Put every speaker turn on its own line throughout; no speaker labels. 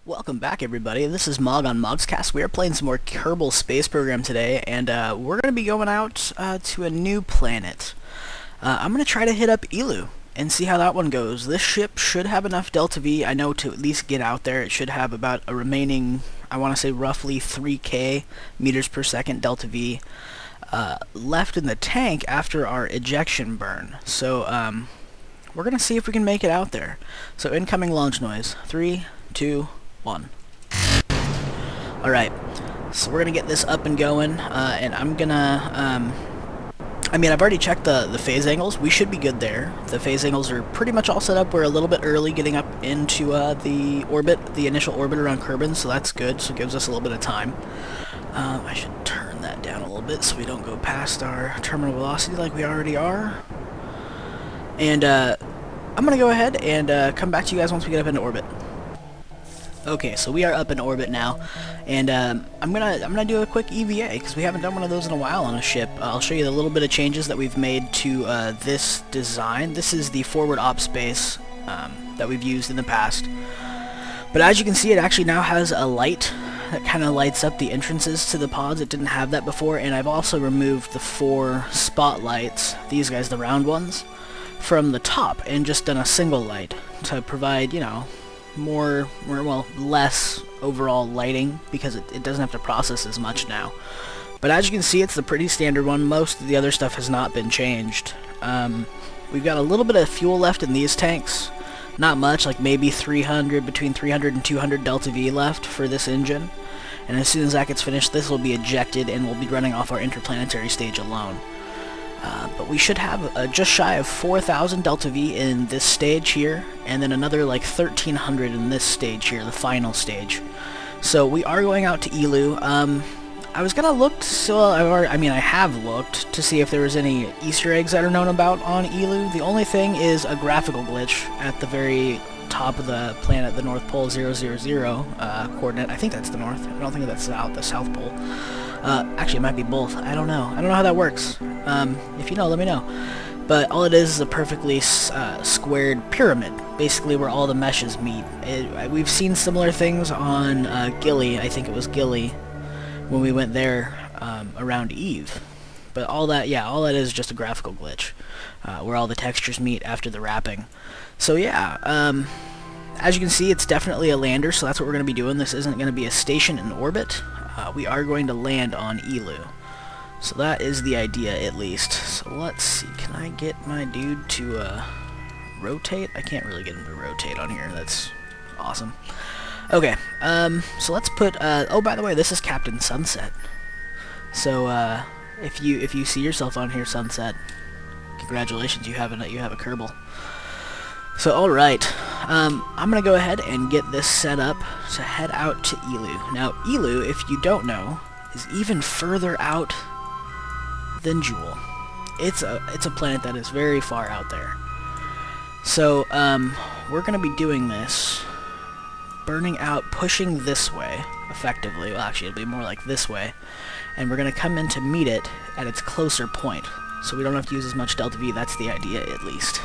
Welcome back, everybody. This is Mog on Mog Squad. We are playing some more Kerbal space program today, and we're going to be going out to a new planet. I'm going to try to hit up Eeloo and see how that one goes. This ship should have enough Delta V, I know, to at least get out there. It should have about a remaining, I want to say roughly 3k meters per second Delta V left in the tank after our ejection burn. So we're going to see if we can make it out there. So incoming launch noise. 3, 2, 1. Alright, so we're gonna get this up and going, and I'm gonna, I've already checked the phase angles. We should be good there. The phase angles are pretty much all set up. We're a little bit early getting up into the orbit, the initial orbit around Kerbal, so that's good, so it gives us a little bit of time. I should turn that down a little bit so we don't go past our terminal velocity like we already are. And I'm gonna go ahead and come back to you guys once we get up into orbit. Okay, so we are up in orbit now, and I'm gonna do a quick EVA because we haven't done one of those in a while on a ship. I'll show you the little bit of changes that we've made to this design. This is the forward op space that we've used in the past, but as you can see, it actually now has a light that kind of lights up the entrances to the pods. It didn't have that before, and I've also removed the 4 spotlights, these guys, the round ones, from the top, and just done a single light to provide, you know, less overall lighting, because it doesn't have to process as much now. But as you can see, it's the pretty standard one. Most of the other stuff has not been changed. We've got a little bit of fuel left in these tanks. Not much, like maybe between 300 and 200 Delta V left for this engine. And as soon as that gets finished, this will be ejected and we'll be running off our interplanetary stage alone. But we should have just shy of 4,000 Delta V in this stage here, and then another like 1,300 in this stage here, the final stage. So we are going out to Eeloo. I was gonna look, I have looked to see if there was any Easter eggs that are known about on Eeloo. The only thing is a graphical glitch at the very top of the planet, the North Pole 000 coordinate. I think that's the north. I don't think that's the south pole. Actually, it might be both. I don't know. I don't know how that works. If you know, let me know. But all it is a perfectly squared pyramid, basically where all the meshes meet. We've seen similar things on Gilly. I think it was Gilly when we went there around Eve. But all that is just a graphical glitch where all the textures meet after the wrapping. So yeah, as you can see, it's definitely a lander, so that's what we're going to be doing. This isn't going to be a station in orbit. We are going to land on Eeloo. So that is the idea, at least. So let's see, can I get my dude to rotate? I can't really get him to rotate on here. That's awesome. Okay, so let's put, oh, by the way, this is Captain Sunset. So if you see yourself on here, Sunset, congratulations, you have a Kerbal. So alright, I'm going to go ahead and get this set up to head out to Eeloo. Now, Eeloo, if you don't know, is even further out than Jewel. It's a planet that is very far out there. So, we're going to be doing this, burning out, pushing this way, effectively. Well, actually, it'll be more like this way. And we're going to come in to meet it at its closer point. So we don't have to use as much Delta V, that's the idea, at least.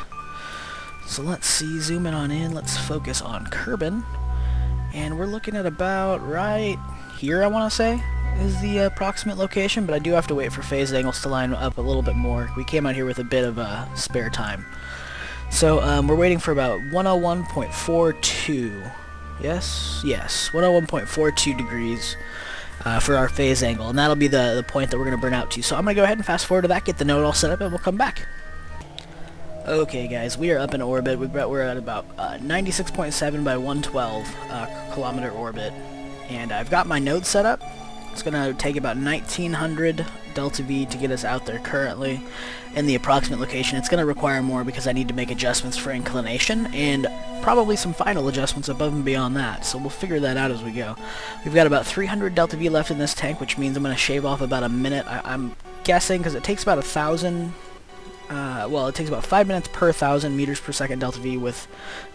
So let's see, zooming on in, let's focus on Kerbal, and we're looking at about right here, I want to say, is the approximate location, but I do have to wait for phase angles to line up a little bit more. We came out here with a bit of spare time. So we're waiting for about 101.42, yes, 101.42 degrees for our phase angle, and that'll be the point that we're going to burn out to. So I'm going to go ahead and fast forward to that, get the node all set up, and we'll come back. Okay guys, we are up in orbit. We're at about 96.7 by 112 kilometer orbit, and I've got my node set up. It's gonna take about 1900 Delta V to get us out there currently in the approximate location. It's gonna require more because I need to make adjustments for inclination and probably some final adjustments above and beyond that, so we'll figure that out as we go. We've got about 300 Delta V left in this tank, which means I'm gonna shave off about a minute. I'm guessing because it takes about 1,000 well, it takes about 5 minutes per 1,000 meters per second Delta V with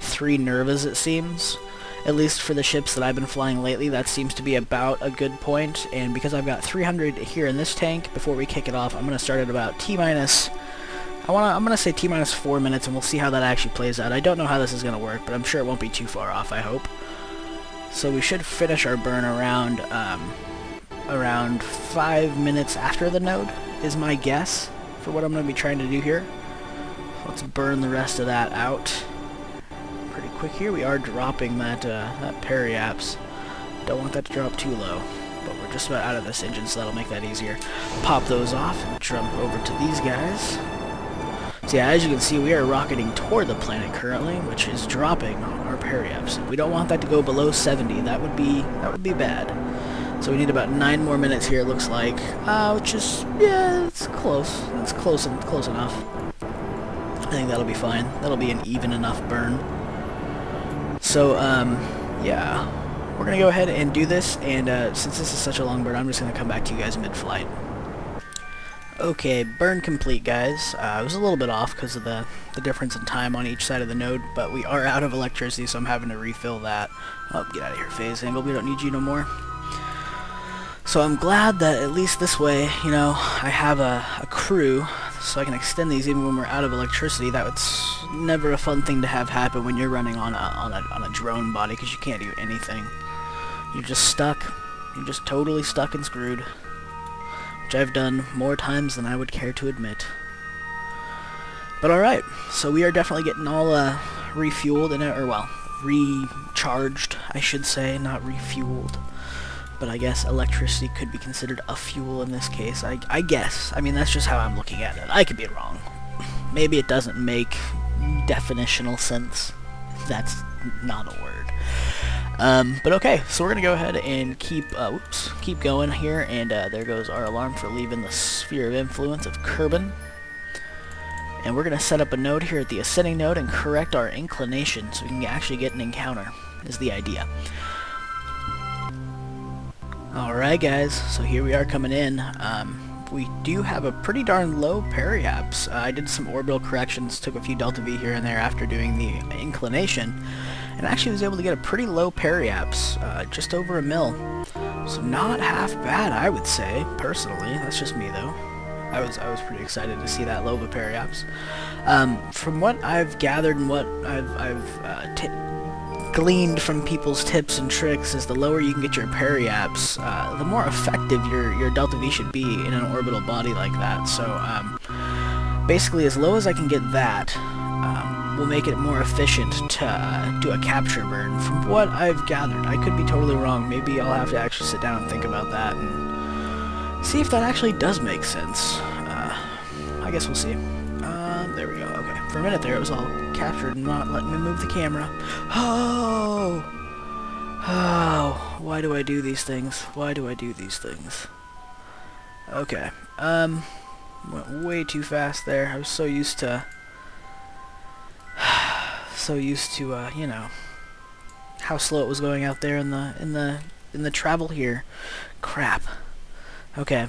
3 nervas, it seems. At least for the ships that I've been flying lately, that seems to be about a good point. And because I've got 300 here in this tank, before we kick it off, I'm going to start at about T-minus... I'm going to say T-minus 4 minutes, and we'll see how that actually plays out. I don't know how this is going to work, but I'm sure it won't be too far off, I hope. So we should finish our burn around 5 minutes after the node, is my guess, for what I'm going to be trying to do here. Let's burn the rest of that out pretty quick here. We are dropping that periaps. Don't want that to drop too low, but we're just about out of this engine, so that'll make that easier. Pop those off and jump over to these guys. So yeah, as you can see, we are rocketing toward the planet currently, which is dropping our periaps. We don't want that to go below 70. That would be bad. So we need about 9 more minutes here, it looks like, which is, yeah, it's close. It's close enough. I think that'll be fine. That'll be an even enough burn. So, yeah, we're gonna go ahead and do this, and since this is such a long burn, I'm just gonna come back to you guys mid-flight. Okay, burn complete, guys. It was a little bit off because of the difference in time on each side of the node, but we are out of electricity, so I'm having to refill that. Oh, get out of here, phase angle. We don't need you no more. So I'm glad that at least this way, you know, I have a crew, so I can extend these even when we're out of electricity. That's never a fun thing to have happen when you're running on a drone body, because you can't do anything. You're just stuck. You're just totally stuck and screwed. Which I've done more times than I would care to admit. But alright, so we are definitely getting all refueled, recharged, I should say, not refueled. But I guess electricity could be considered a fuel in this case, I guess. I mean, that's just how I'm looking at it. I could be wrong. Maybe it doesn't make definitional sense. That's not a word. But okay, so we're gonna go ahead and keep going here, and there goes our alarm for leaving the sphere of influence of Kerbal. And we're gonna set up a node here at the ascending node and correct our inclination so we can actually get an encounter, is the idea. Alright guys, so here we are coming in. We do have a pretty darn low periaps. I did some orbital corrections, took a few delta V here and there after doing the inclination, and actually was able to get a pretty low periaps, just over a mil. So not half bad, I would say, personally. That's just me though. I was pretty excited to see that low of a periaps. From what I've gathered and what I've gleaned from people's tips and tricks, is the lower you can get your periaps, the more effective your delta V should be in an orbital body like that. So basically, as low as I can get that, will make it more efficient to do a capture burn. From what I've gathered, I could be totally wrong. Maybe I'll have to actually sit down and think about that and see if that actually does make sense. I guess we'll see. There we go. Okay. For a minute there, it was all captured and not letting me move the camera. Oh! Oh! Why do I do these things? Why do I do these things? Okay. Went way too fast there. I was so used to... you know, how slow it was going out there in the travel here. Crap. Okay.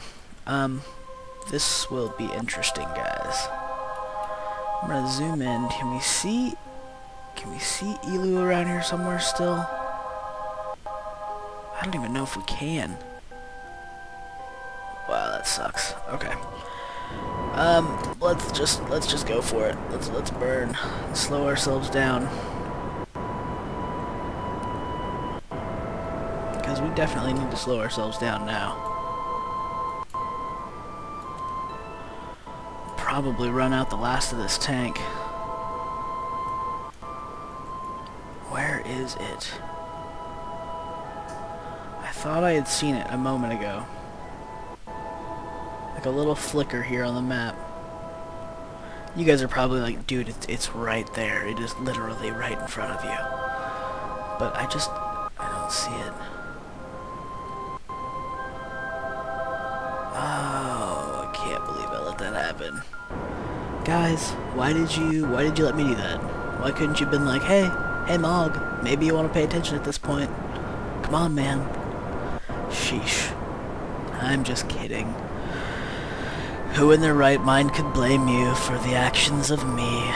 This will be interesting, guys. I'm gonna zoom in. Can we see Eeloo around here somewhere still? I don't even know if we can. Wow, that sucks. Okay. Let's just go for it. Let's burn. Slow ourselves down. Because we definitely need to slow ourselves down now. Probably run out the last of this tank. Where is it? I thought I had seen it a moment ago. Like a little flicker here on the map. You guys are probably like, dude, it's right there. It is literally right in front of you. But I don't see it. Oh, I can't believe I let that happen. Guys, why did you let me do that? Why couldn't you have been like, hey Mog, maybe you want to pay attention at this point. Come on, man. Sheesh. I'm just kidding. Who in their right mind could blame you for the actions of me?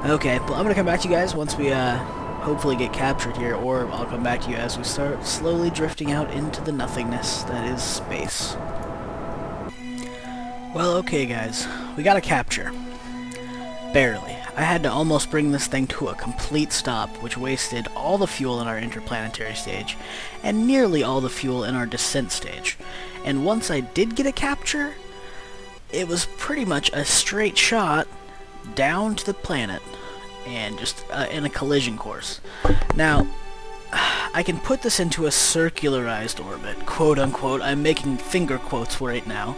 Okay, well, I'm gonna come back to you guys once we hopefully get captured here, or I'll come back to you as we start slowly drifting out into the nothingness that is space. Well, okay guys, we got a capture. Barely. I had to almost bring this thing to a complete stop, which wasted all the fuel in our interplanetary stage, and nearly all the fuel in our descent stage. And once I did get a capture, it was pretty much a straight shot down to the planet, and just in a collision course. Now, I can put this into a circularized orbit, quote unquote. I'm making finger quotes right now.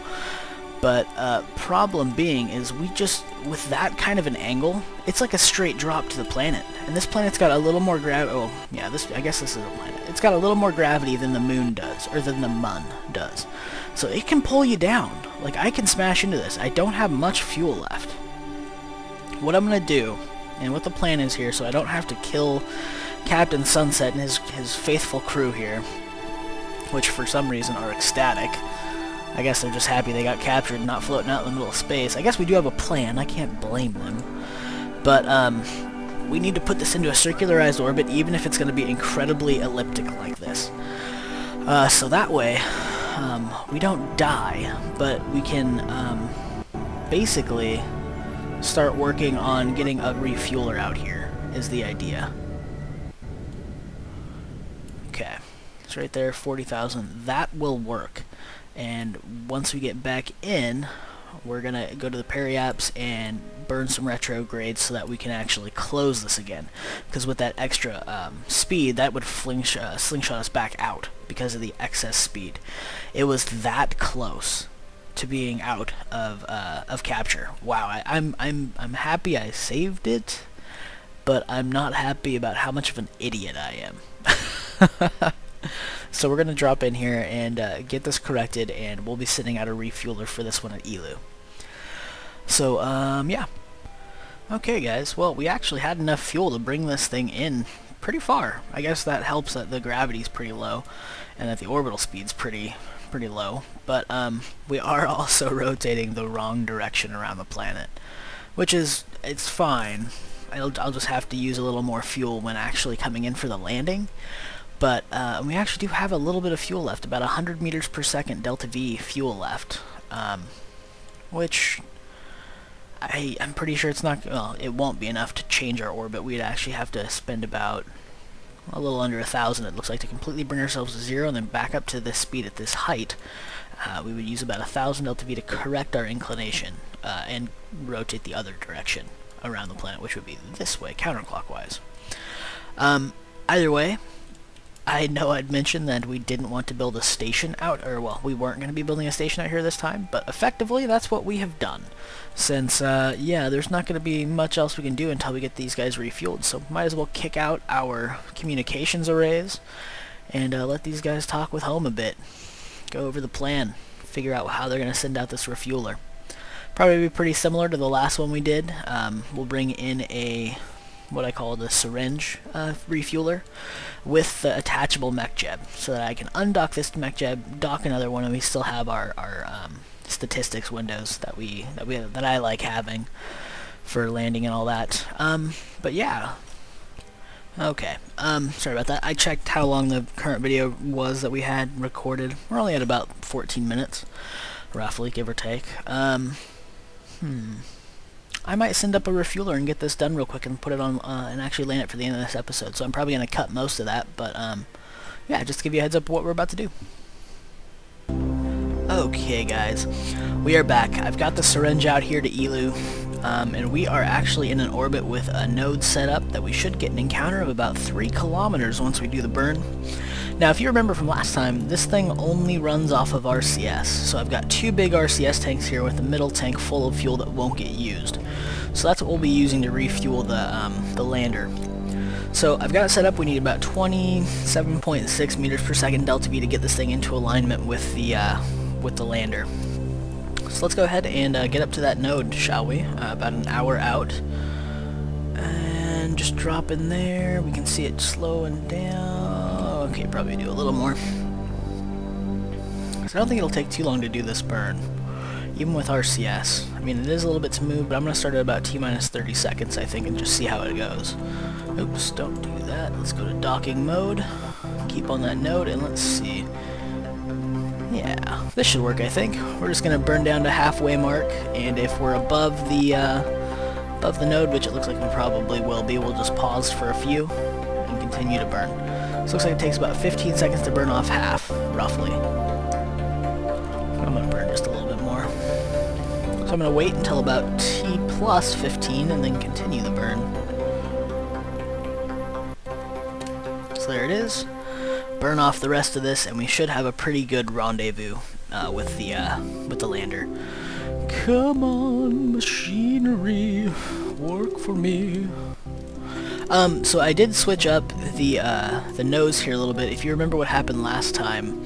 But problem being is we just, with that kind of an angle, it's like a straight drop to the planet. And this planet's got a little more gravity. Oh, yeah, I guess this is a planet. It's got a little more gravity than the moon does, or than the mun does. So it can pull you down. Like, I can smash into this. I don't have much fuel left. What I'm going to do, and what the plan is here, so I don't have to kill Captain Sunset and his faithful crew here, which for some reason are ecstatic. I guess they're just happy they got captured and not floating out in the middle of space. I guess we do have a plan. I can't blame them. But we need to put this into a circularized orbit, even if it's going to be incredibly elliptic like this. So that way, we don't die, but we can basically start working on getting a refueler out here, is the idea. Okay. It's right there, 40,000. That will work. And once we get back in, we're going to go to the periaps and burn some retrogrades so that we can actually close this again. Because with that extra speed, that would slingshot us back out because of the excess speed. It was that close to being out of capture. Wow, I'm happy I saved it, but I'm not happy about how much of an idiot I am. So we're going to drop in here and get this corrected, and we'll be sending out a refueler for this one at Eeloo. So, yeah. Okay, guys. Well, we actually had enough fuel to bring this thing in pretty far. I guess that helps that the gravity's pretty low, and that the orbital speed's pretty low. But we are also rotating the wrong direction around the planet, which is, it's fine. I'll just have to use a little more fuel when actually coming in for the landing. But we actually do have a little bit of fuel left, about 100 meters per second delta V fuel left, which I'm pretty sure it's not, well, it won't be enough to change our orbit. We'd actually have to spend about a little under 1,000, it looks like, to completely bring ourselves to zero and then back up to this speed at this height. We would use about 1,000 delta V to correct our inclination and rotate the other direction around the planet, which would be this way, counterclockwise. Either way, I know I'd mentioned that we didn't want to build a station out, or well, we weren't going to be building a station out here this time, but effectively that's what we have done. Since, yeah, there's not going to be much else we can do until we get these guys refueled, so might as well kick out our communications arrays and let these guys talk with home a bit. Go over the plan, figure out how they're going to send out this refueler. Probably be pretty similar to the last one we did. We'll bring in a what I call the syringe refueler with the attachable mech jeb, so that I can undock this mech jeb, dock another one, and we still have our statistics windows that I like having for landing and all that. But yeah. Okay. Sorry about that. I checked how long the current video was that we had recorded. We're only at about 14 minutes, roughly, give or take. I might send up a refueler and get this done real quick and put it on and actually land it for the end of this episode. So I'm probably going to cut most of that, but yeah, just to give you a heads up of what we're about to do. Okay, guys, we are back. I've got the syringe out here to Eeloo, and we are actually in an orbit with a node set up that we should get an encounter of about 3 kilometers once we do the burn. Now, if you remember from last time, this thing only runs off of RCS, so I've got 2 big RCS tanks here with a middle tank full of fuel that won't get used. So that's what we'll be using to refuel the lander. So I've got it set up. We need about 27.6 meters per second delta V to get this thing into alignment with the lander. So let's go ahead and get up to that node, shall we? About an hour out. And just drop in there. We can see it slowing down. Okay, probably do a little more. So I don't think it'll take too long to do this burn. even with RCS. I mean, it is a little bit smooth, but I'm going to start at about T-minus 30 seconds, I think, and just see how it goes. Oops, don't do that. Let's go to docking mode. Keep on that node, and let's see. Yeah, this should work, I think. We're just going to burn down to halfway mark, and if we're above the node, which it looks like we probably will be, we'll just pause for a few and continue to burn. So it looks like it takes about 15 seconds to burn off half, roughly. I'm going to burn just a little bit more. So I'm going to wait until about T plus 15 and then continue the burn. So there it is. Burn off the rest of this, and we should have a pretty good rendezvous with the lander. Come on, machinery, work for me. So I did switch up the nose here a little bit. If you remember what happened last time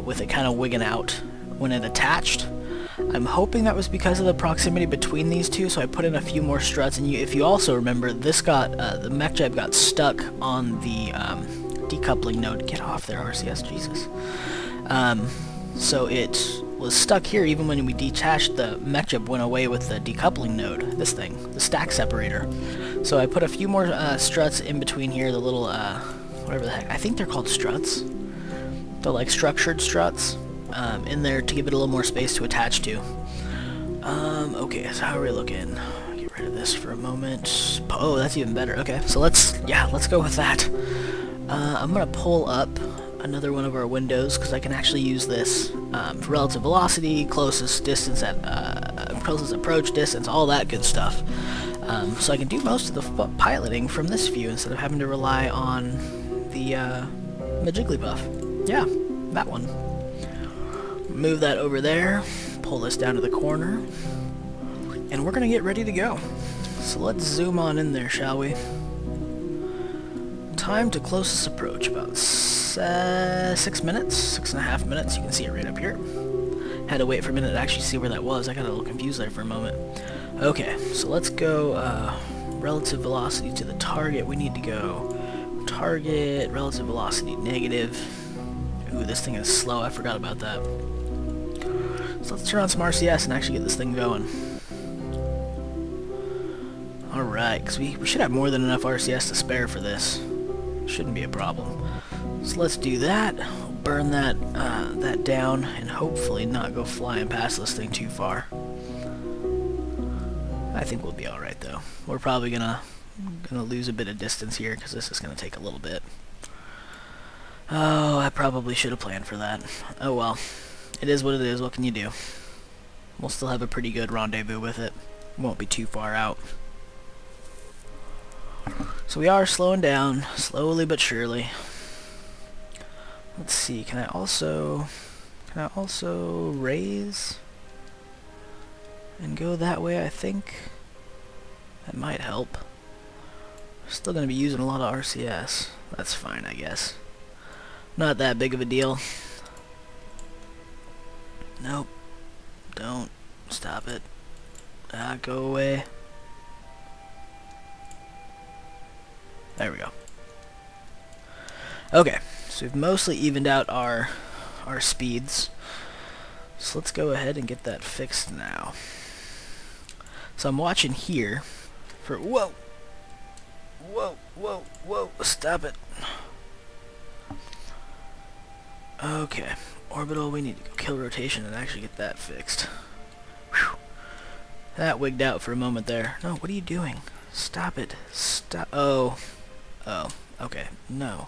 with it kind of wigging out when it attached, I'm hoping that was because of the proximity between these two, so I put in a few more struts. And if you also remember, this got the mech jibe got stuck on the decoupling node. Get off there, RCS, Jesus. So it was stuck here even when we detached. The mech jibe went away with the decoupling node, this thing, the stack separator. So I put a few more struts in between here, the little, whatever the heck, I think they're called struts. They're like structured struts in there to give it a little more space to attach to. Okay, so how are we looking? Get rid of this for a moment. Oh, that's even better. Okay, so let's go with that. I'm gonna pull up another one of our windows because I can actually use this for relative velocity, closest distance at closest approach distance, all that good stuff. So I can do most of the piloting from this view instead of having to rely on the Jigglypuff. Yeah, that one. Move that over there. Pull this down to the corner, and we're gonna get ready to go. So let's zoom on in there, shall we? Time to closest approach, about 6 minutes, 6.5 minutes. You can see it right up here. Had to wait for a minute to actually see where that was. I got a little confused there for a moment. Okay, so let's go relative velocity to the target. We need to go target, relative velocity negative. Ooh, this thing is slow. I forgot about that. So let's turn on some RCS and actually get this thing going. Alright, because we should have more than enough RCS to spare for this. Shouldn't be a problem. So let's do that. We'll burn that that down and hopefully not go flying past this thing too far. I think we'll be alright though. We're probably gonna lose a bit of distance here because this is gonna take a little bit. Oh, I probably should have planned for that. Oh well. It is what it is. What can you do? We'll still have a pretty good rendezvous with it. Won't be too far out. So we are slowing down, slowly but surely. Let's see, can I also raise and go that way? I think that might help. Still gonna be using a lot of RCS. That's fine, I guess. Not that big of a deal. Nope. Don't. Stop it. Go away. There we go. Okay, so we've mostly evened out our speeds. So let's go ahead and get that fixed now. So I'm watching here for whoa, stop it. Okay, orbital, we need to go kill rotation and actually get that fixed. Whew. That wigged out for a moment there. No, what are you doing? Stop it. Stop. Oh, okay. No.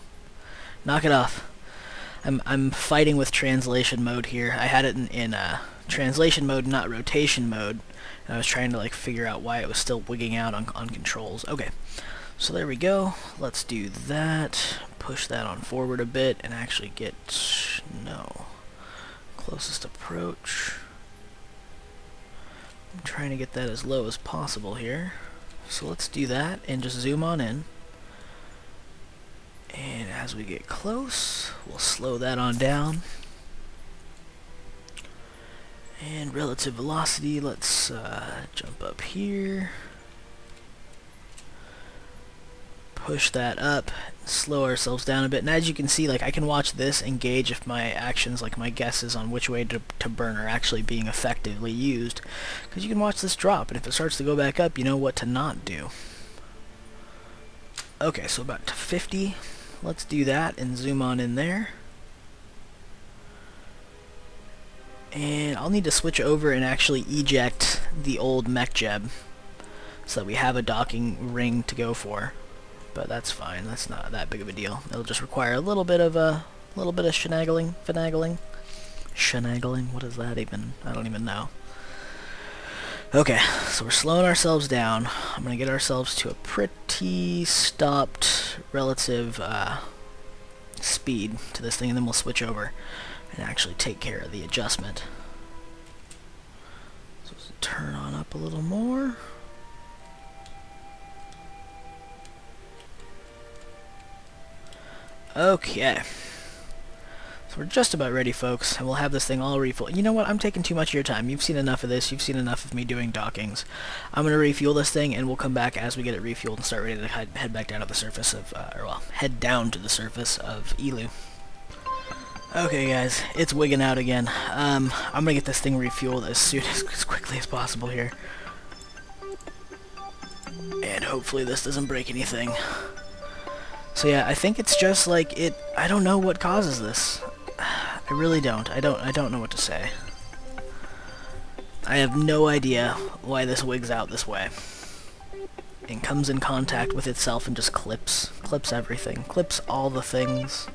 Knock it off. I'm fighting with translation mode here. I had it in translation mode, not rotation mode. And I was trying to like figure out why it was still wigging out on controls. Okay. So there we go. Let's do that. Push that on forward a bit and actually get closest approach. I'm trying to get that as low as possible here. So let's do that and just zoom on in. And as we get close, we'll slow that on down. And relative velocity, let's jump up here. Push that up. slow ourselves down a bit. And as you can see, like, I can watch this and gauge if my actions, like my guesses on which way to burn, are actually being effectively used. Because you can watch this drop, and if it starts to go back up, you know what to not do. Okay, so about 50. Let's do that and zoom on in there. And I'll need to switch over and actually eject the old mech jeb so that we have a docking ring to go for. But that's fine. That's not that big of a deal. It'll just require a little bit of finagling. What is that even? I don't even know. Okay, so we're slowing ourselves down. I'm gonna get ourselves to a pretty stopped relative speed to this thing, and then we'll switch over and actually take care of the adjustment. So let's turn on up a little more. Okay. So we're just about ready, folks, and we'll have this thing all refueled. You know what? I'm taking too much of your time. You've seen enough of this. You've seen enough of me doing dockings. I'm going to refuel this thing, and we'll come back as we get it refueled and start ready to head back down to the surface of, head down to the surface of Eeloo. Okay, guys, it's wigging out again. I'm going to get this thing refueled as quickly as possible here. And hopefully this doesn't break anything. So yeah, I think it's just like I don't know what causes this. I really don't. I don't know what to say. I have no idea why this wigs out this way. And comes in contact with itself and just clips everything. Clips all the things.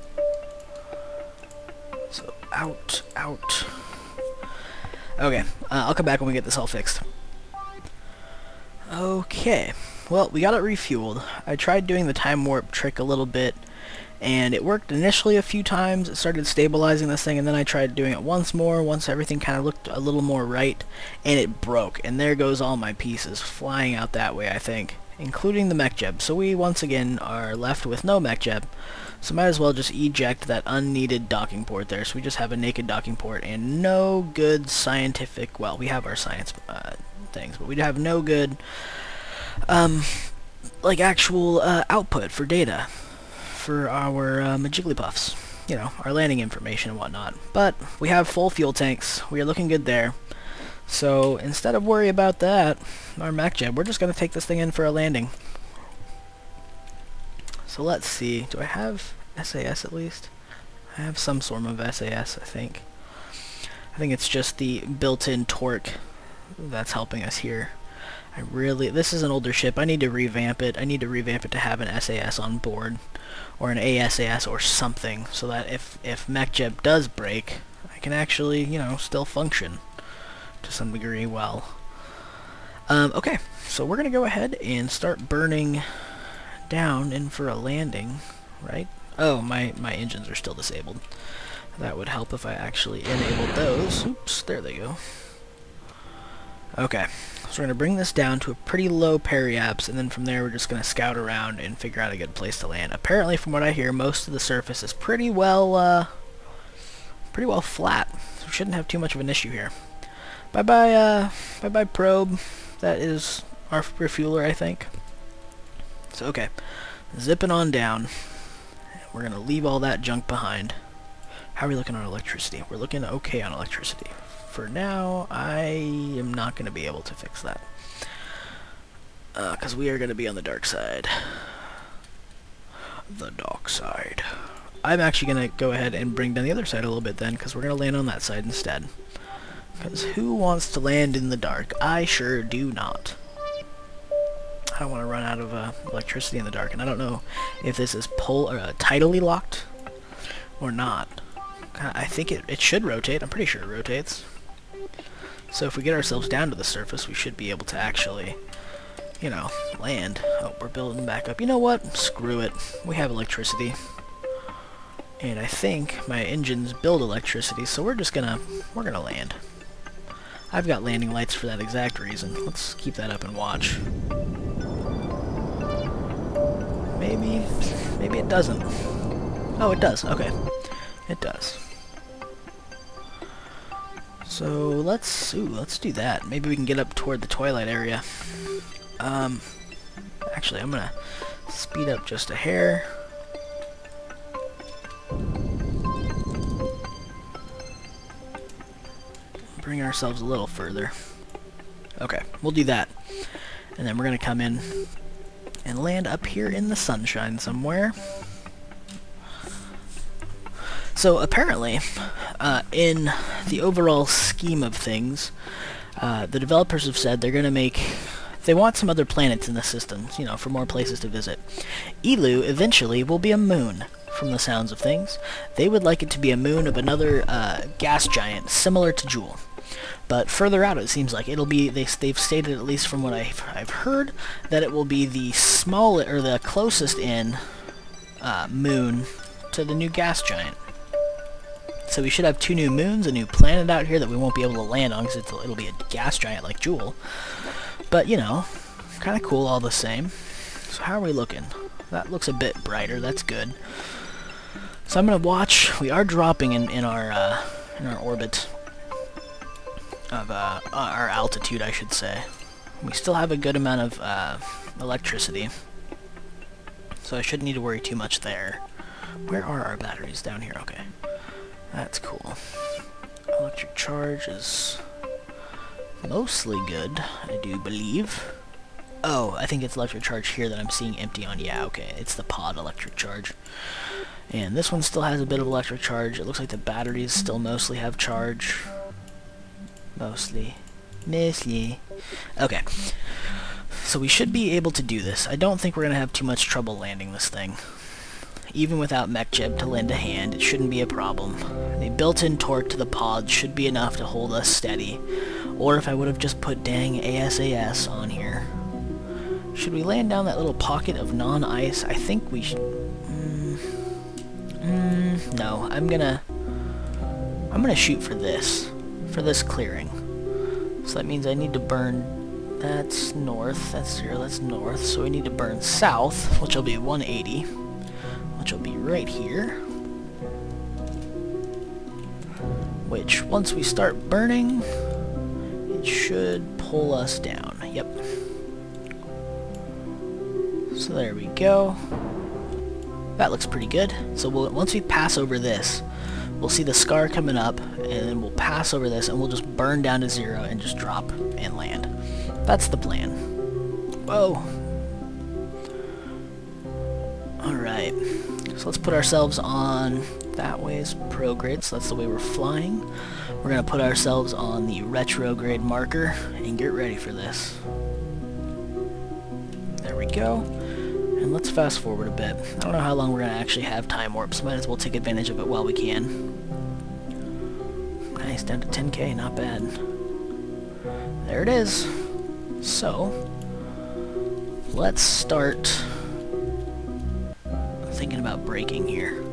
So, out. Okay, I'll come back when we get this all fixed. Okay, well, we got it refueled. I tried doing the time warp trick a little bit, and it worked initially a few times. It started stabilizing this thing, and then I tried doing it once more, once everything kind of looked a little more right, and it broke. And there goes all my pieces flying out that way, I think, including the mech jeb. So we, once again, are left with no mech jeb. So might as well just eject that unneeded docking port there. So we just have a naked docking port and no good scientific, well, we have our science things, but we have no good, like, actual output for data for our Jigglypuffs. You know, our landing information and whatnot. But we have full fuel tanks. We are looking good there. So instead of worry about that, our mech jeb, we're just going to take this thing in for a landing. So let's see, do I have SAS at least? I have some form of SAS, I think. I think it's just the built-in torque that's helping us here. This is an older ship. I need to revamp it. I need to revamp it to have an SAS on board, or an ASAS or something, so that if mech jeb does break, I can actually, you know, still function to some degree well. Okay, so we're going to go ahead and start burning down in for a landing, right? Oh, my engines are still disabled. That would help if I actually enabled those. Oops, there they go. Okay, so we're going to bring this down to a pretty low periapse, and then from there we're just going to scout around and figure out a good place to land. Apparently, from what I hear, most of the surface is pretty well flat, so we shouldn't have too much of an issue here. Bye-bye probe. That is our refueler, I think. So, okay, zipping on down. We're going to leave all that junk behind. How are we looking on electricity? We're looking okay on electricity. For now, I am not going to be able to fix that. Because we are going to be on the dark side. The dark side. I'm actually going to go ahead and bring down the other side a little bit then, because we're going to land on that side instead. Because who wants to land in the dark? I sure do not. I don't want to run out of electricity in the dark, and I don't know if this is tidally locked or not. I think it should rotate. I'm pretty sure it rotates. So if we get ourselves down to the surface, we should be able to actually, you know, land. Oh, we're building back up. You know what? Screw it. We have electricity. And I think my engines build electricity, so we're gonna land. I've got landing lights for that exact reason. Let's keep that up and watch. Maybe it doesn't. Oh, it does. Okay. It does. So let's do that. Maybe we can get up toward the twilight area. Actually, I'm gonna speed up just a hair. bring ourselves a little further. Okay, we'll do that. And then we're going to come in and land up here in the sunshine somewhere. So apparently, in the overall scheme of things, the developers have said they're going to make... They want some other planets in the system, you know, for more places to visit. Eeloo eventually will be a moon, from the sounds of things. They would like it to be a moon of another gas giant, similar to Jewel. But further out, it seems like it'll be, they've stated, at least from what I've heard, that it will be the smallest, or the closest in moon to the new gas giant. So we should have 2 new moons, a new planet out here that we won't be able to land on because it'll be a gas giant like Jewel. But, you know, kind of cool all the same. So how are we looking? That looks a bit brighter. That's good. So I'm going to watch. We are dropping in our orbit of our altitude, I should say. We still have a good amount of electricity, so I shouldn't need to worry too much there. Where are our batteries? Down here. Okay. That's cool. Electric charge is mostly good, I do believe. Oh, I think it's electric charge here that I'm seeing empty on. Yeah, okay, it's the pod electric charge. And this one still has a bit of electric charge. It looks like the batteries still mostly have charge. Mostly. Okay. So we should be able to do this. I don't think we're going to have too much trouble landing this thing. Even without MechJeb to lend a hand, it shouldn't be a problem. The built-in torque to the pod should be enough to hold us steady. Or if I would have just put dang ASAS on here. Should we land down that little pocket of non-ice? I think we should... no, I'm gonna shoot for this clearing. So that means I need to burn... That's north, that's 0, that's north. So we need to burn south, which will be 180. Which will be right here. Which, once we start burning, it should pull us down. Yep. So there we go. That looks pretty good. So once we pass over this, we'll see the scar coming up, and then we'll pass over this, and we'll just burn down to 0 and just drop and land. That's the plan. Whoa. Alright. So let's put ourselves on that way's prograde, so that's the way we're flying. We're going to put ourselves on the retrograde marker and get ready for this. There we go. And let's fast forward a bit. I don't know how long we're going to actually have time warps. Might as well take advantage of it while we can. Nice, down to 10k, not bad. There it is. So, let's start thinking about braking here.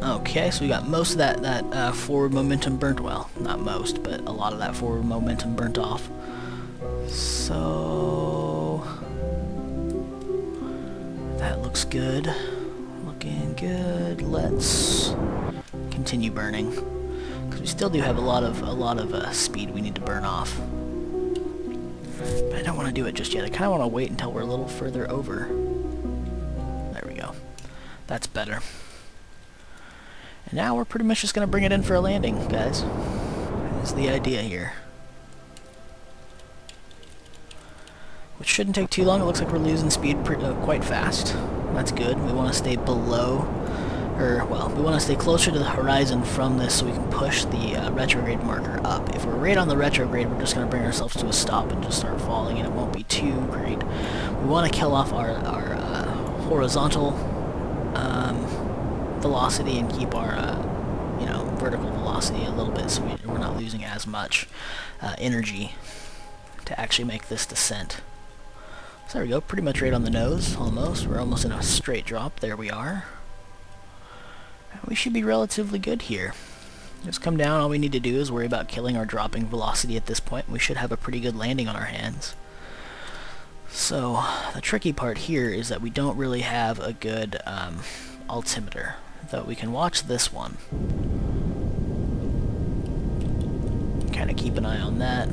Okay, so we got most of that forward momentum burnt. Well, not most, but a lot of that forward momentum burnt off. So that looks good. Looking good. Let's continue burning, because we still do have a lot of speed we need to burn off. But I don't want to do it just yet. I kind of want to wait until we're a little further over. There we go. That's better. And now we're pretty much just going to bring it in for a landing, guys. That's the idea here. Which shouldn't take too long. It looks like we're losing speed quite fast. That's good. We want to stay below, well, we want to stay closer to the horizon from this so we can push the retrograde marker up. If we're right on the retrograde, we're just going to bring ourselves to a stop and just start falling, and it won't be too great. We want to kill off our horizontal velocity and keep our vertical velocity a little bit, so we're not losing as much energy to actually make this descent. So there we go, pretty much right on the nose, almost. We're almost in a straight drop. There we are. We should be relatively good here. Just come down. All we need to do is worry about killing our dropping velocity at this point. We should have a pretty good landing on our hands. So the tricky part here is that we don't really have a good altimeter, though we can watch this one. Kind of keep an eye on that.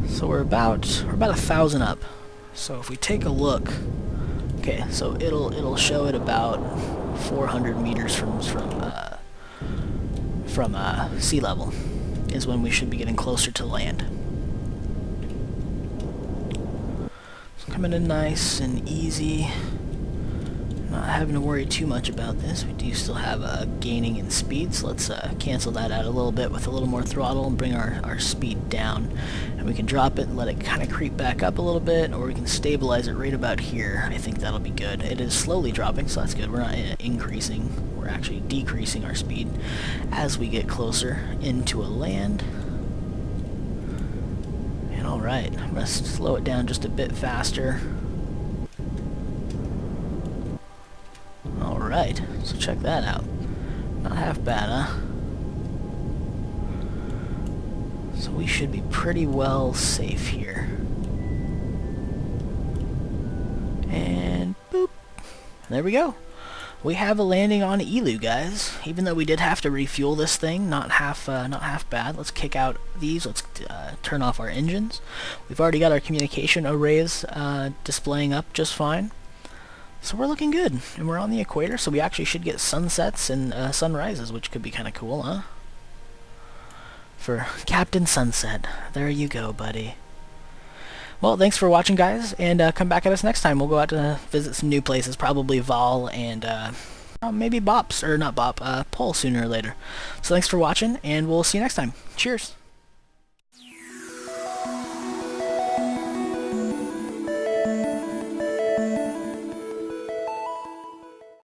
So we're about 1,000 up. So if we take a look Okay, so it'll show it about 400 meters from sea level is when we should be getting closer to land. So coming in nice and easy. Not having to worry too much about this. We do still have gaining in speed, so let's cancel that out a little bit with a little more throttle and bring our speed down. And we can drop it and let it kind of creep back up a little bit, or we can stabilize it right about here. I think that'll be good. It is slowly dropping, so that's good. We're not increasing. We're actually decreasing our speed as we get closer into a land. And alright, I'm going to slow it down just a bit faster. Alright, so check that out. Not half bad, huh? So we should be pretty well safe here. And boop. There we go. We have a landing on Eeloo, guys. Even though we did have to refuel this thing, not half bad. Let's kick out these. Let's turn off our engines. We've already got our communication arrays displaying up just fine. So we're looking good, and we're on the equator, so we actually should get sunsets and sunrises, which could be kind of cool, huh? For Captain Sunset. There you go, buddy. Well, thanks for watching, guys, and come back at us next time. We'll go out to visit some new places, probably Vol and maybe Bops, or not Bop, Pole sooner or later. So thanks for watching, and we'll see you next time. Cheers!